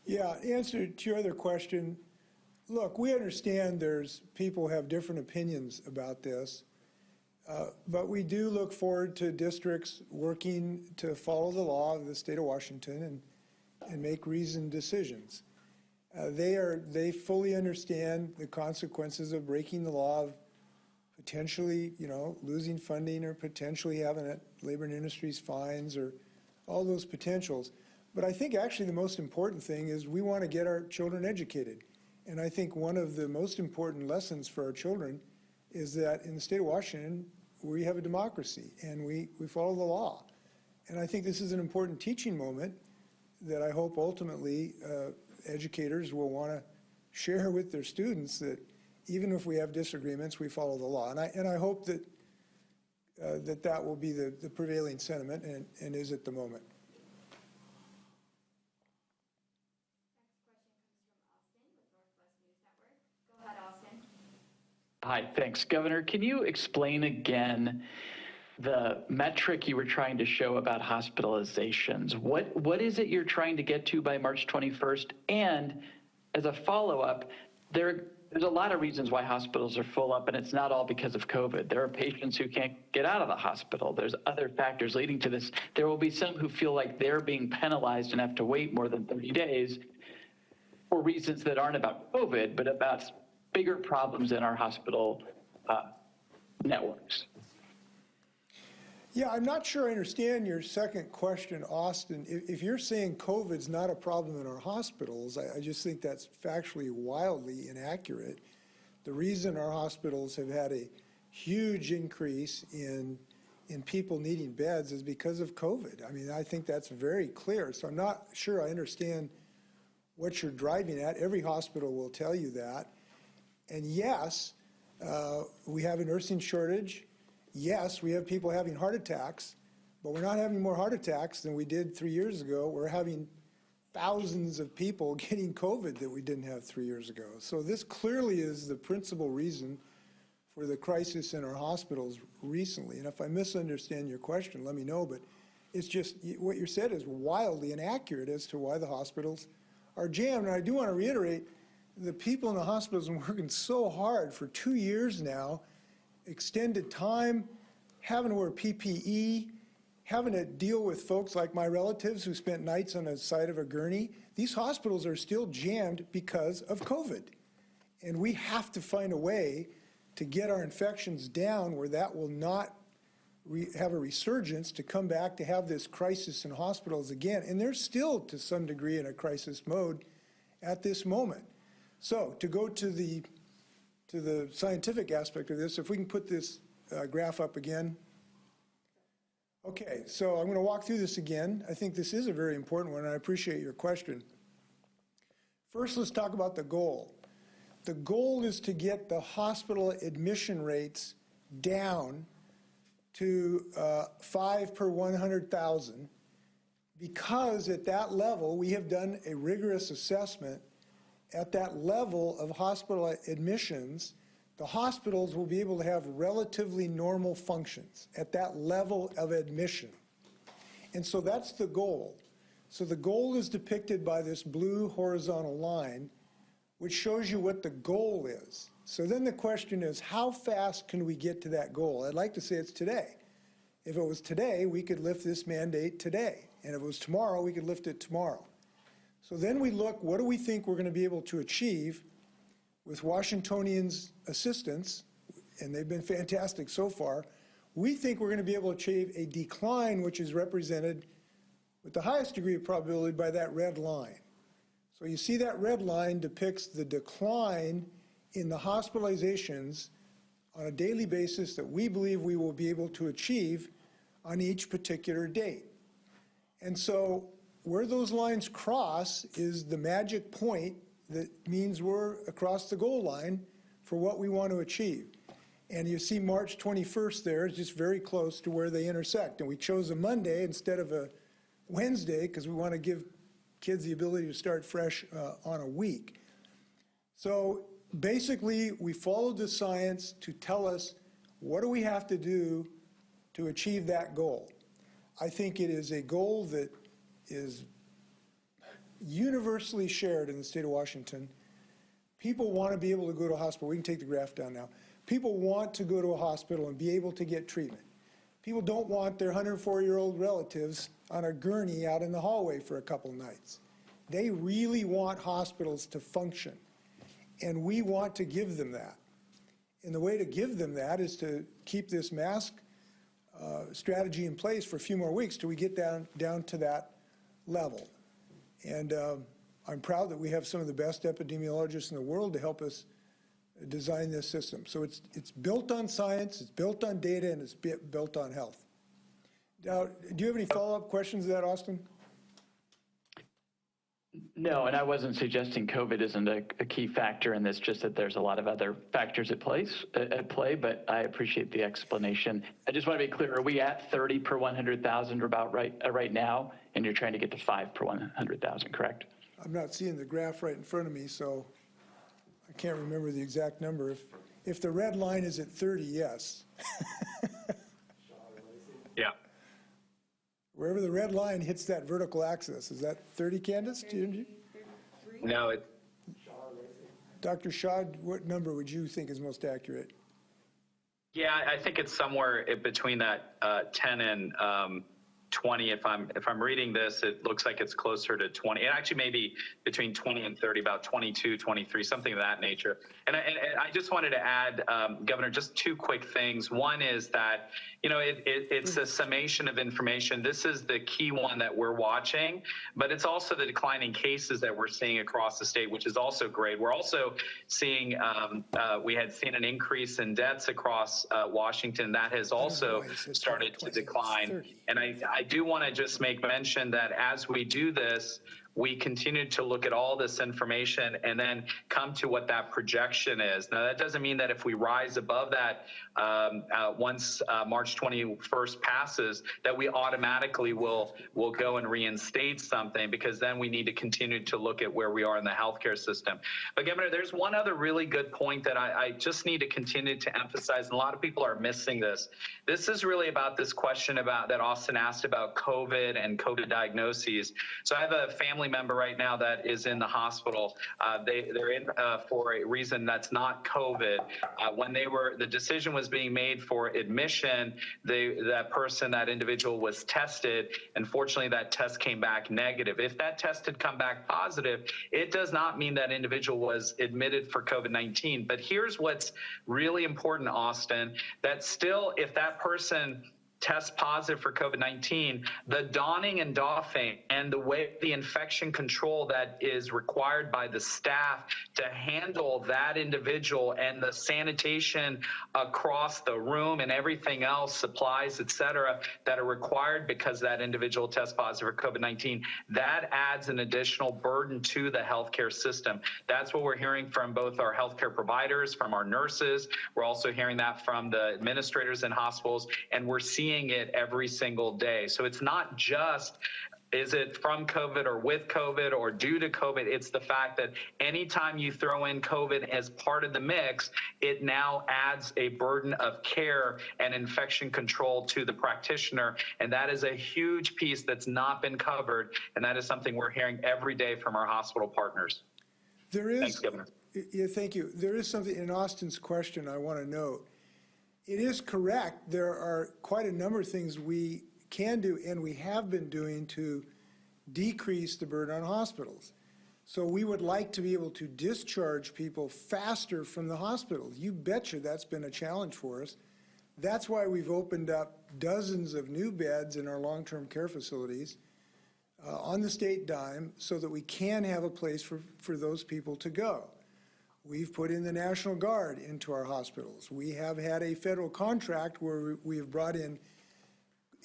Yeah, answer to your other question, look, we understand there's people have different opinions about this. But we do look forward to districts working to follow the law of the state of Washington and make reasoned decisions. They fully understand the consequences of breaking the law, of potentially, losing funding, or potentially having labor and industries fines, or all those potentials. But I think actually the most important thing is we want to get our children educated. And I think one of the most important lessons for our children is that in the state of Washington, we have a democracy and we follow the law. And I think this is an important teaching moment that I hope ultimately educators will want to share with their students, that even if we have disagreements, we follow the law. And I hope that that will be the prevailing sentiment, and is at the moment. Hi, thanks. Governor, can you explain again the metric you were trying to show about hospitalizations? What is it you're trying to get to by March 21st? And as a follow-up, there's a lot of reasons why hospitals are full up, and it's not all because of COVID. There are patients who can't get out of the hospital. There's other factors leading to this. There will be some who feel like they're being penalized and have to wait more than 30 days for reasons that aren't about COVID, but about bigger problems in our hospital networks. Yeah, I'm not sure I understand your second question, Austin. If you're saying COVID's not a problem in our hospitals, I just think that's factually wildly inaccurate. The reason our hospitals have had a huge increase in people needing beds is because of COVID. I mean, I think that's very clear. So I'm not sure I understand what you're driving at. Every hospital will tell you that. And yes, we have a nursing shortage. Yes, we have people having heart attacks, but we're not having more heart attacks than we did 3 years ago. We're having thousands of people getting COVID that we didn't have 3 years ago. So this clearly is the principal reason for the crisis in our hospitals recently. And if I misunderstand your question, let me know. But it's just what you said is wildly inaccurate as to why the hospitals are jammed. And I do want to reiterate, the people in the hospitals have been working so hard for 2 years now, extended time, having to wear PPE, having to deal with folks like my relatives who spent nights on the side of a gurney. These hospitals are still jammed because of COVID. And we have to find a way to get our infections down where that will not have a resurgence, to come back to have this crisis in hospitals again. And they're still, to some degree, in a crisis mode at this moment. So to go to the to the scientific aspect of this. If we can put this graph up again. Okay, so I'm going to walk through this again. I think this is a very important one, and I appreciate your question. First, let's talk about the goal. The goal is to get the hospital admission rates down to 5 per 100,000, because at that level, we have done a rigorous assessment. At that level of hospital admissions, the hospitals will be able to have relatively normal functions at that level of admission. And so that's the goal. So the goal is depicted by this blue horizontal line, which shows you what the goal is. So then the question is, how fast can we get to that goal? I'd like to say it's today. If it was today, we could lift this mandate today. And if it was tomorrow, we could lift it tomorrow. So then we look, what do we think we're going to be able to achieve with Washingtonians' assistance, and they've been fantastic so far. We think we're going to be able to achieve a decline, which is represented with the highest degree of probability by that red line. So you see that red line depicts the decline in the hospitalizations on a daily basis that we believe we will be able to achieve on each particular date. And so where those lines cross is the magic point that means we're across the goal line for what we want to achieve. And you see March 21st there is just very close to where they intersect. And we chose a Monday instead of a Wednesday because we want to give kids the ability to start fresh on a week. So basically, we followed the science to tell us what do we have to do to achieve that goal. I think it is a goal that is universally shared in the state of Washington. People want to be able to go to a hospital. We can take the graph down now. People want to go to a hospital and be able to get treatment. People don't want their 104-year-old relatives on a gurney out in the hallway for a couple nights. They really want hospitals to function, and we want to give them that. And the way to give them that is to keep this mask strategy in place for a few more weeks till we get down to that level. And I'm proud that we have some of the best epidemiologists in the world to help us design this system. So it's built on science, it's built on data, and it's built on health. Now, do you have any follow-up questions to that, Austin? No, and I wasn't suggesting COVID isn't a key factor in this, just that there's a lot of other factors at play, but I appreciate the explanation. I just want to be clear, are we at 30 per 100,000 about right now, and you're trying to get to 5 per 100,000, correct? I'm not seeing the graph right in front of me, so I can't remember the exact number. If the red line is at 30, yes. Yeah. Wherever the red line hits that vertical axis, is that 30, Candace? No, Dr. Shaw, what number would you think is most accurate? yeah, I think it's somewhere between that 10 and 20. If I'm reading this, it looks like it's closer to 20. It actually may be between 20 and 30, about 22, 23, something of that nature. And I just wanted to add, Governor, just two quick things. One is that, you know, it's a summation of information. This is the key one that we're watching, but it's also the declining cases that we're seeing across the state, which is also great. We're also seeing, we had seen an increase in deaths across Washington. That has also started to decline. And I do want to just make mention that as we do this, we continue to look at all this information and then come to what that projection is. Now, that doesn't mean that if we rise above that once March 21st passes, that we automatically will go and reinstate something, because then we need to continue to look at where we are in the healthcare system. But Governor, there's one other really good point that I just need to continue to emphasize, and a lot of people are missing this. This is really about this question about that Austin asked about COVID and COVID diagnoses. So I have a family member right now that is in the hospital. They're in for a reason that's not COVID. When the decision was being made for admission, that individual was tested. Unfortunately, that test came back negative. If that test had come back positive, it does not mean that individual was admitted for COVID-19. But here's what's really important, Austin, that still, if that person test positive for COVID-19, the donning and doffing and the way the infection control that is required by the staff to handle that individual and the sanitation across the room and everything else, supplies, et cetera, that are required because that individual tests positive for COVID-19, that adds an additional burden to the healthcare system. That's what we're hearing from both our healthcare providers, from our nurses. We're also hearing that from the administrators in hospitals, and we're seeing it every single day. So it's not just, is it from COVID or with COVID or due to COVID? It's the fact that anytime you throw in COVID as part of the mix, it now adds a burden of care and infection control to the practitioner. And that is a huge piece that's not been covered. And that is something we're hearing every day from our hospital partners. There is, Thanks, Governor. Yeah, thank you. There is something in Austin's question I want to note. It is correct. There are quite a number of things we can do and we have been doing to decrease the burden on hospitals. So we would like to be able to discharge people faster from the hospitals. You betcha that's been a challenge for us. That's why we've opened up dozens of new beds in our long-term care facilities on the state dime so that we can have a place for those people to go. We've put in the National Guard into our hospitals. We have had a federal contract where we have brought in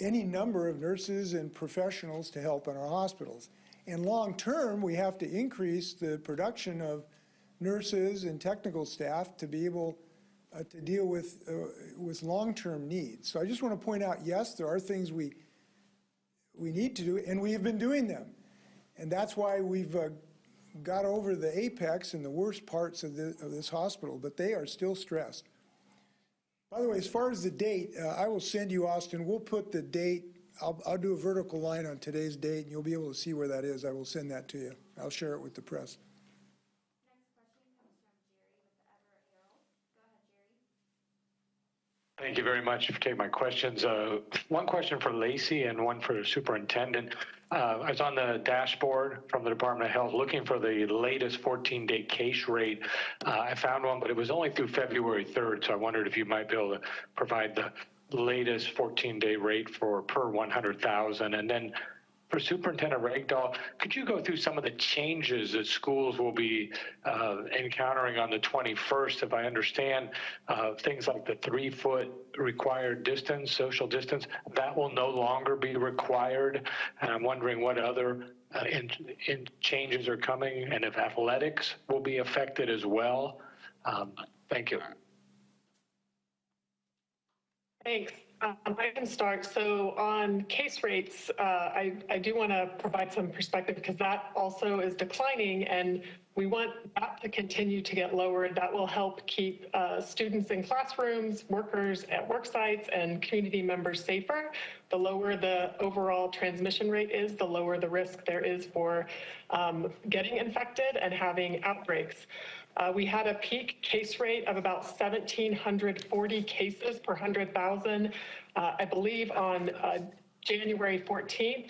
any number of nurses and professionals to help in our hospitals. And long term, we have to increase the production of nurses and technical staff to be able to deal with long-term needs. So I just want to point out, yes, there are things we need to do, and we have been doing them. And that's why we've got over the apex and the worst parts of this hospital, but they are still stressed. By the way, as far as the date, I will send you, Austin, we'll put the date, I'll do a vertical line on today's date, and you'll be able to see where that is. I will send that to you. I'll share it with the press. Next question comes from Jerry with the Everett Herald. Go ahead, Jerry. Thank you very much for taking my questions. One question for Lacey and one for the superintendent. I was on the dashboard from the Department of Health looking for the latest 14-day case rate. I found one, but it was only through February 3rd, so I wondered if you might be able to provide the latest 14-day rate for per 100,000. And then for Superintendent Ragdoll, could you go through some of the changes that schools will be encountering on the 21st? If I understand, things like the 3-foot required distance, social distance, that will no longer be required. And I'm wondering what other changes are coming and if athletics will be affected as well. Thank you. Thanks. I can start. So on case rates, I do want to provide some perspective because that also is declining, and we want that to continue to get lower. That will help keep students in classrooms, workers at work sites, and community members safer. The lower the overall transmission rate is, the lower the risk there is for getting infected and having outbreaks. We had a peak case rate of about 1,740 cases per 100,000, I believe, on January 14th.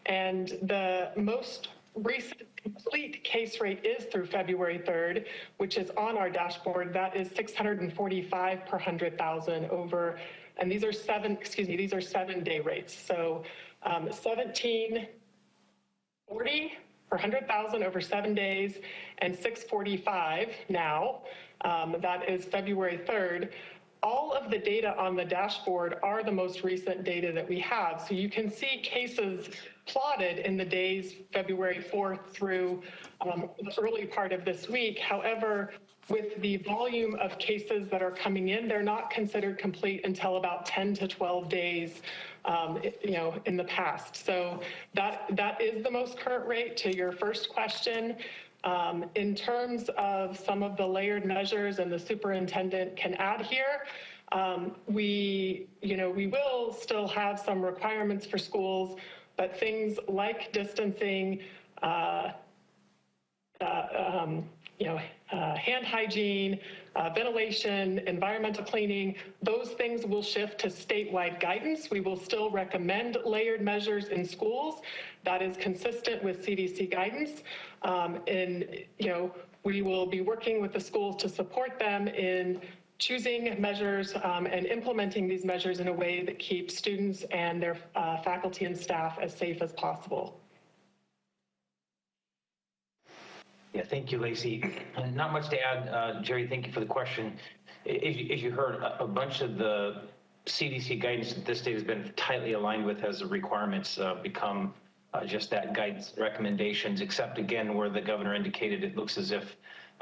And the most recent complete case rate is through February 3rd, which is on our dashboard. That is 645 per 100,000 over, and these are 7-day rates. So 1,740 per 100,000 over 7 days, and 645 now. That is February 3rd. All of the data on the dashboard are the most recent data that we have. So you can see cases plotted in the days February 4th through the early part of this week. However, with the volume of cases that are coming in, they're not considered complete until about 10 to 12 days in the past. So that is the most current rate to your first question. In terms of some of the layered measures, and the superintendent can add here, we will still have some requirements for schools, but things like distancing, hand hygiene, ventilation, environmental cleaning, those things will shift to statewide guidance. We will still recommend layered measures in schools. That is consistent with CDC guidance. And we will be working with the schools to support them in choosing measures and implementing these measures in a way that keeps students and their faculty and staff as safe as possible. Yeah, thank you, Lacey. And not much to add. Jerry, thank you for the question. As you heard, a bunch of the CDC guidance that this state has been tightly aligned with as the requirements become just that, guidance recommendations, except again where the governor indicated it looks as if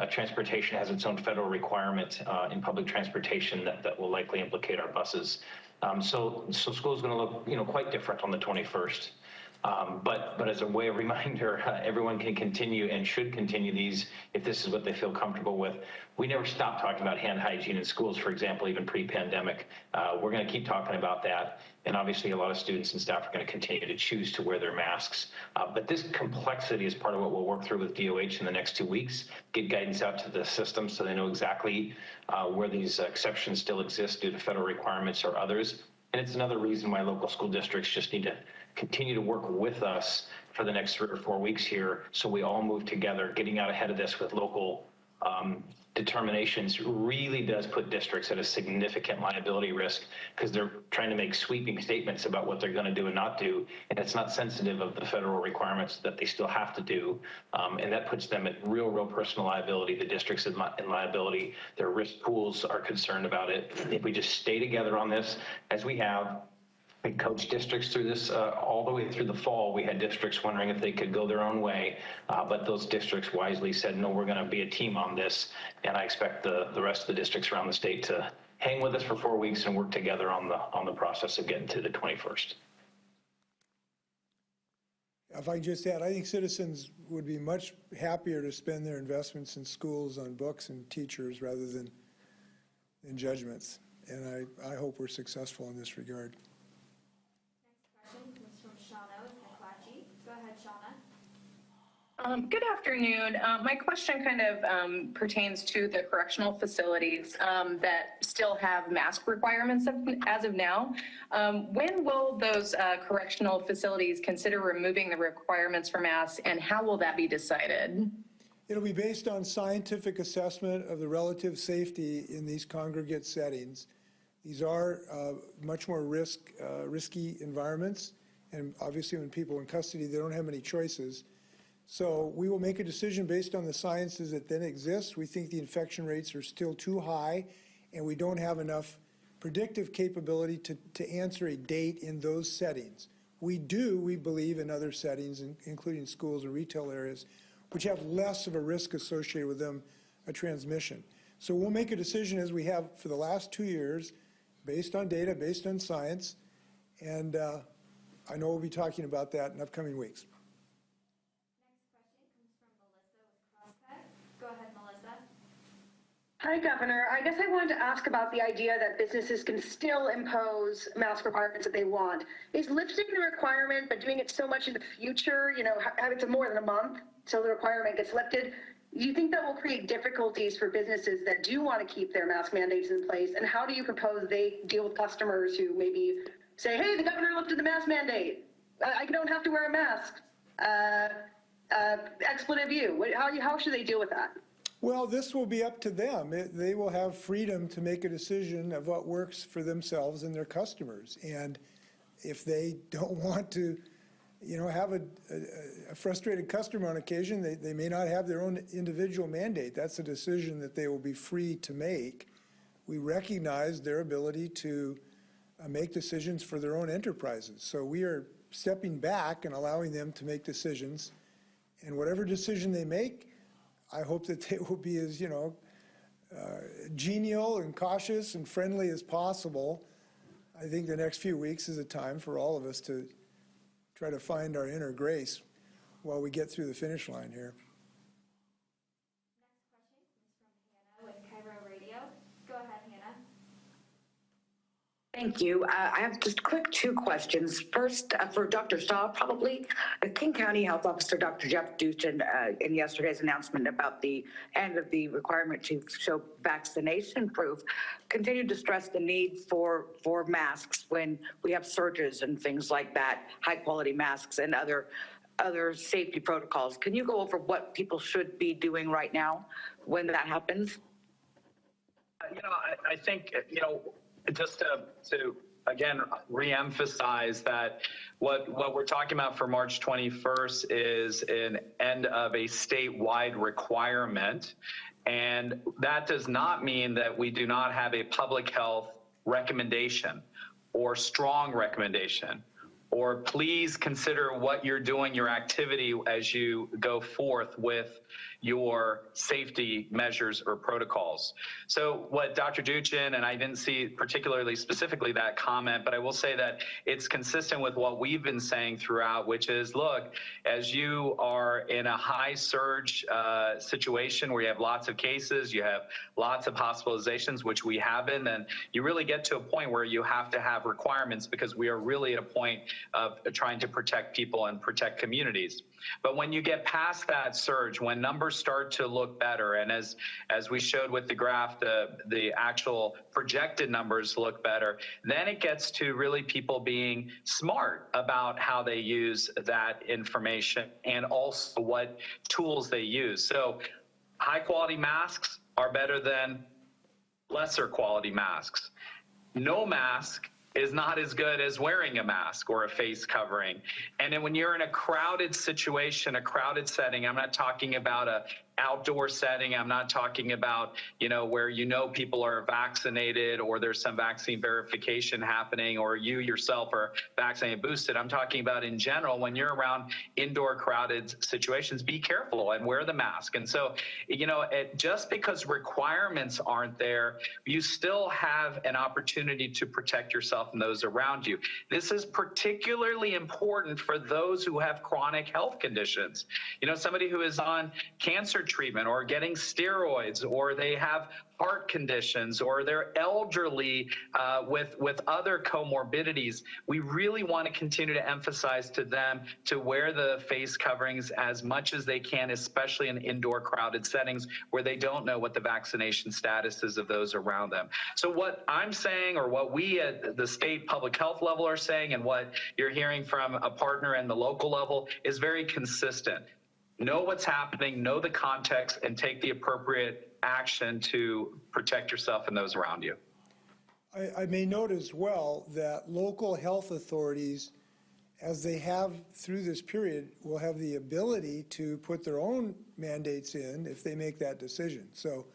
transportation has its own federal requirement in public transportation that will likely implicate our buses. So school is going to look, quite different on the 21st. But as a way of reminder, everyone can continue and should continue these if this is what they feel comfortable with. We never stopped talking about hand hygiene in schools, for example, even pre-pandemic. We're going to keep talking about that. And obviously, a lot of students and staff are going to continue to choose to wear their masks. But this complexity is part of what we'll work through with DOH in the next 2 weeks, get guidance out to the system so they know exactly where these exceptions still exist due to federal requirements or others. And it's another reason why local school districts just need to continue to work with us for the next 3 or 4 weeks here so we all move together. Getting out ahead of this with local determinations really does put districts at a significant liability risk because they're trying to make sweeping statements about what they're going to do and not do, and it's not sensitive of the federal requirements that they still have to do, and that puts them at real personal liability. The districts in liability, their risk pools are concerned about it. If we just stay together on this as we have, we coached districts through this all the way through the fall. We had districts wondering if they could go their own way, but those districts wisely said, no, we're going to be a team on this. And I expect the rest of the districts around the state to hang with us for 4 weeks and work together on the process of getting to the 21st. If I can just add, I think citizens would be much happier to spend their investments in schools on books and teachers rather than in judgments. And I hope we're successful in this regard. Go ahead, Shauna. Good afternoon. My question kind of pertains to the correctional facilities that still have mask requirements as of now. When will those correctional facilities consider removing the requirements for masks, and how will that be decided? It'll be based on scientific assessment of the relative safety in these congregate settings. These are much more risky environments. And obviously when people are in custody, they don't have many choices. So we will make a decision based on the sciences that then exist. We think the infection rates are still too high, and we don't have enough predictive capability to answer a date in those settings. We believe, in other settings, including schools and retail areas, which have less of a risk associated with them, a transmission. So we'll make a decision as we have for the last 2 years, based on data, based on science, and I know we'll be talking about that in upcoming weeks. Next question comes from Melissa with Crosscut. Go ahead, Melissa. Hi, Governor. I guess I wanted to ask about the idea that businesses can still impose mask requirements that they want. Is lifting the requirement, but doing it so much in the future, having to more than a month till the requirement gets lifted, do you think that will create difficulties for businesses that do want to keep their mask mandates in place? And how do you propose they deal with customers who maybe say, hey, the governor lifted the mask mandate. I don't have to wear a mask. Expletive you. How should they deal with that? Well, this will be up to them. They will have freedom to make a decision of what works for themselves and their customers. And if they don't want to, have a frustrated customer on occasion, they may not have their own individual mandate. That's a decision that they will be free to make. We recognize their ability to make decisions for their own enterprises. So we are stepping back and allowing them to make decisions. And whatever decision they make, I hope that they will be as, genial and cautious and friendly as possible. I think the next few weeks is a time for all of us to try to find our inner grace while we get through the finish line here. Next question comes from Hannah with Cairo Radio. Go ahead, Hannah. Thank you. I have just quick 2 questions. First, for Dr. Shaw, probably. King County Health Officer Dr. Jeff Dustin in yesterday's announcement about the end of the requirement to show vaccination proof continued to stress the need for masks when we have surges and things like that, high-quality masks and other safety protocols. Can you go over what people should be doing right now when that happens? I think, just to again reemphasize that what we're talking about for March 21st is an end of a statewide requirement. And that does not mean that we do not have a public health recommendation or strong recommendation, or please consider what you're doing, your activity as you go forth with your safety measures or protocols. So what Dr. Duchin, and I didn't see particularly specifically that comment, but I will say that it's consistent with what we've been saying throughout, which is, look, as you are in a high surge situation where you have lots of cases, you have lots of hospitalizations, which we have been, then you really get to a point where you have to have requirements, because we are really at a point of trying to protect people and protect communities. But when you get past that surge, when numbers start to look better, and as we showed with the graph, the actual projected numbers look better, then it gets to really people being smart about how they use that information and also what tools they use. So high quality masks are better than lesser quality masks. No mask is not as good as wearing a mask or a face covering. And then when you're in a crowded situation, a crowded setting, I'm not talking about a outdoor setting. I'm not talking about, where people are vaccinated or there's some vaccine verification happening or you yourself are vaccinated, boosted. I'm talking about in general, when you're around indoor crowded situations, be careful and wear the mask. And so, just because requirements aren't there, you still have an opportunity to protect yourself and those around you. This is particularly important for those who have chronic health conditions. Somebody who is on cancer treatment or getting steroids, or they have heart conditions, or they're elderly with other comorbidities. We really want to continue to emphasize to them to wear the face coverings as much as they can, especially in indoor crowded settings where they don't know what the vaccination status is of those around them. So what I'm saying, or what we at the state public health level are saying, and what you're hearing from a partner in the local level, is very consistent. Know what's happening, know the context, and take the appropriate action to protect yourself and those around you. I may note as well that local health authorities, as they have through this period, will have the ability to put their own mandates in if they make that decision. So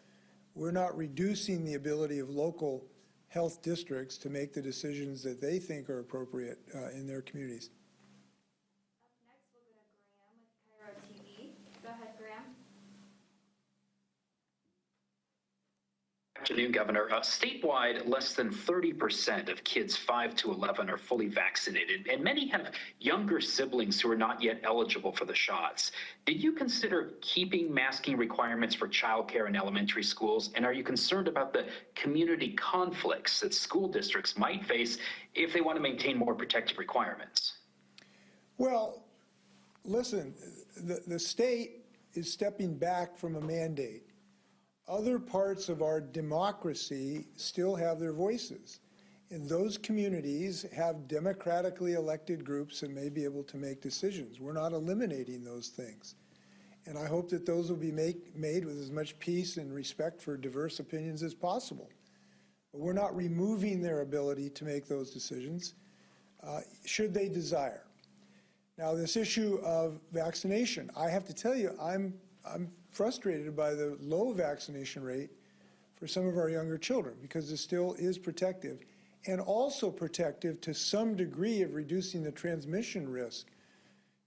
we're not reducing the ability of local health districts to make the decisions that they think are appropriate in their communities. Afternoon, Governor. Statewide, less than 30% of kids 5 to 11 are fully vaccinated, and many have younger siblings who are not yet eligible for the shots. Did you consider keeping masking requirements for childcare in elementary schools, and are you concerned about the community conflicts that school districts might face if they want to maintain more protective requirements? Well, listen, the state is stepping back from a mandate. Other parts of our democracy still have their voices. And those communities have democratically elected groups and may be able to make decisions. We're not eliminating those things. And I hope that those will be made with as much peace and respect for diverse opinions as possible. But we're not removing their ability to make those decisions, should they desire. Now, this issue of vaccination, I have to tell you, I'm frustrated by the low vaccination rate for some of our younger children, because it still is protective, and also protective to some degree of reducing the transmission risk.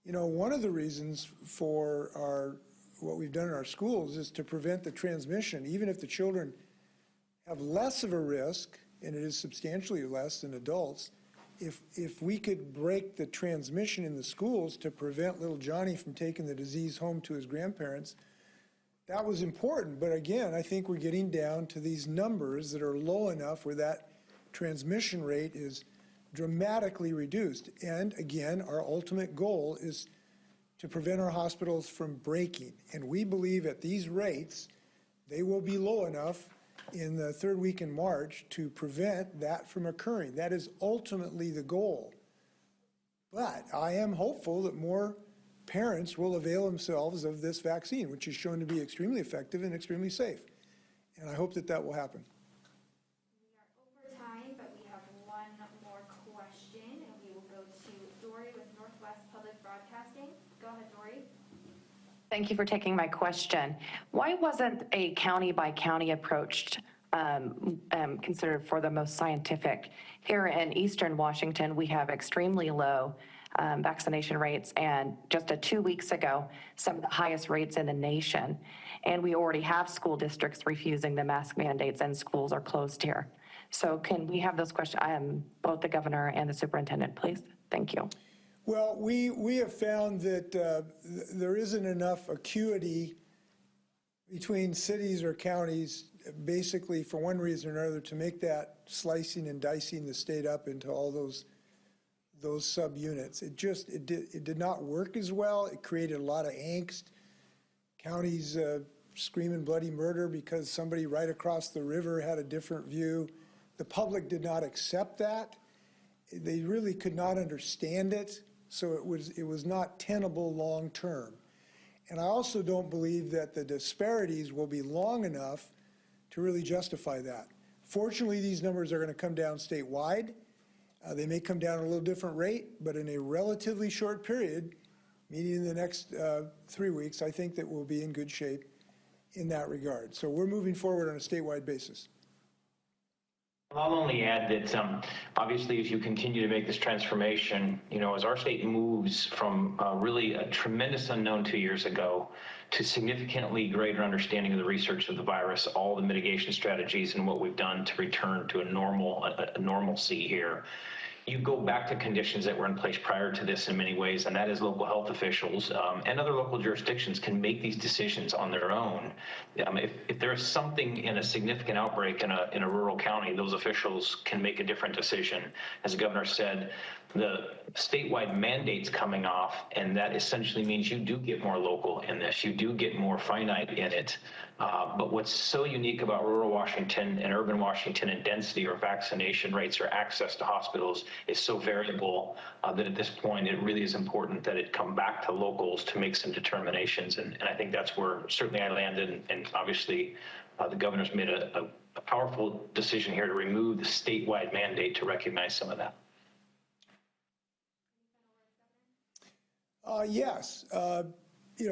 One of the reasons for what we've done in our schools is to prevent the transmission, even if the children have less of a risk, and it is substantially less than adults. If we could break the transmission in the schools to prevent little Johnny from taking the disease home to his grandparents, that was important. But again, I think we're getting down to these numbers that are low enough where that transmission rate is dramatically reduced. And again, our ultimate goal is to prevent our hospitals from breaking. And we believe at these rates, they will be low enough in the third week in March to prevent that from occurring. That is ultimately the goal. But I am hopeful that more parents will avail themselves of this vaccine, which is shown to be extremely effective and extremely safe. And I hope that that will happen. goes to Dory with Northwest Public Broadcasting. Go ahead, Dory. Thank you for taking my question. Why wasn't a county-by-county approach considered for the most scientific? Here in Eastern Washington, we have extremely low vaccination rates, and just 2 weeks ago, some of the highest rates in the nation. And we already have school districts refusing the mask mandates, and schools are closed here. So can we have those questions, both the governor and the superintendent, please? Thank you. Well, we have found that there isn't enough acuity between cities or counties, basically for one reason or another, to make that slicing and dicing the state up into all those subunits. It did not work as well. It created a lot of angst. Counties screaming bloody murder because somebody right across the river had a different view. The public did not accept that. They really could not understand it. So it was not tenable long term. And I also don't believe that the disparities will be long enough to really justify that. Fortunately, these numbers are going to come down statewide. They may come down at a little different rate, but in a relatively short period, meaning in the next 3 weeks, I think that we'll be in good shape in that regard. So we're moving forward on a statewide basis. I'll only add that obviously as you continue to make this transformation, as our state moves from really a tremendous unknown 2 years ago to significantly greater understanding of the research of the virus, all the mitigation strategies and what we've done to return to a normalcy here, you go back to conditions that were in place prior to this in many ways, and that is local health officials and other local jurisdictions can make these decisions on their own. If there is something in a significant outbreak in a rural county, those officials can make a different decision. As the governor said, the statewide mandates coming off, and that essentially means you do get more local in this. You do get more finite in it. But what's so unique about rural Washington and urban Washington and density or vaccination rates or access to hospitals is so variable that at this point it really is important that it come back to locals to make some determinations. And I think that's where certainly I landed. And obviously the governor's made a powerful decision here to remove the statewide mandate to recognize some of that. Yes.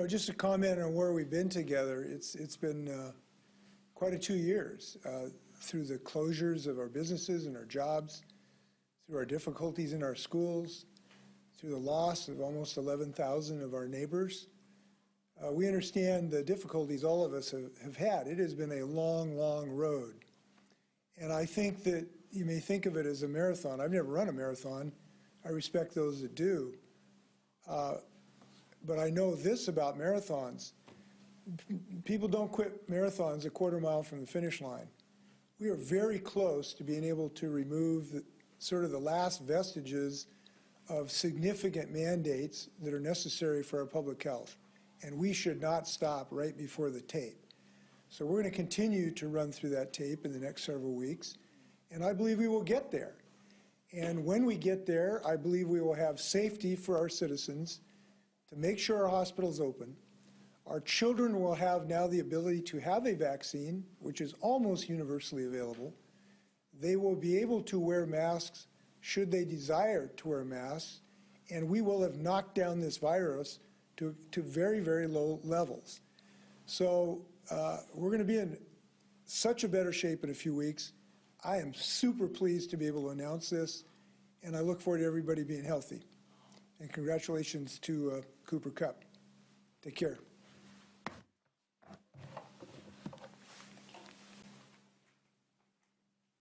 Just a comment on where we've been together. It's been quite a 2 years through the closures of our businesses and our jobs, through our difficulties in our schools, through the loss of almost 11,000 of our neighbors. We understand the difficulties all of us have had. It has been a long, long road. And I think that you may think of it as a marathon. I've never run a marathon. I respect those that do. But I know this about marathons. People don't quit marathons a quarter mile from the finish line. We are very close to being able to remove sort of the last vestiges of significant mandates that are necessary for our public health. And we should not stop right before the tape. So we're going to continue to run through that tape in the next several weeks. And I believe we will get there. And when we get there, I believe we will have safety for our citizens to make sure our hospitals open. Our children will have now the ability to have a vaccine, which is almost universally available. They will be able to wear masks should they desire to wear masks, and we will have knocked down this virus to very, very low levels. So we're going to be in such a better shape in a few weeks. I am super pleased to be able to announce this, and I look forward to everybody being healthy. And congratulations to Cooper Kupp. Take care.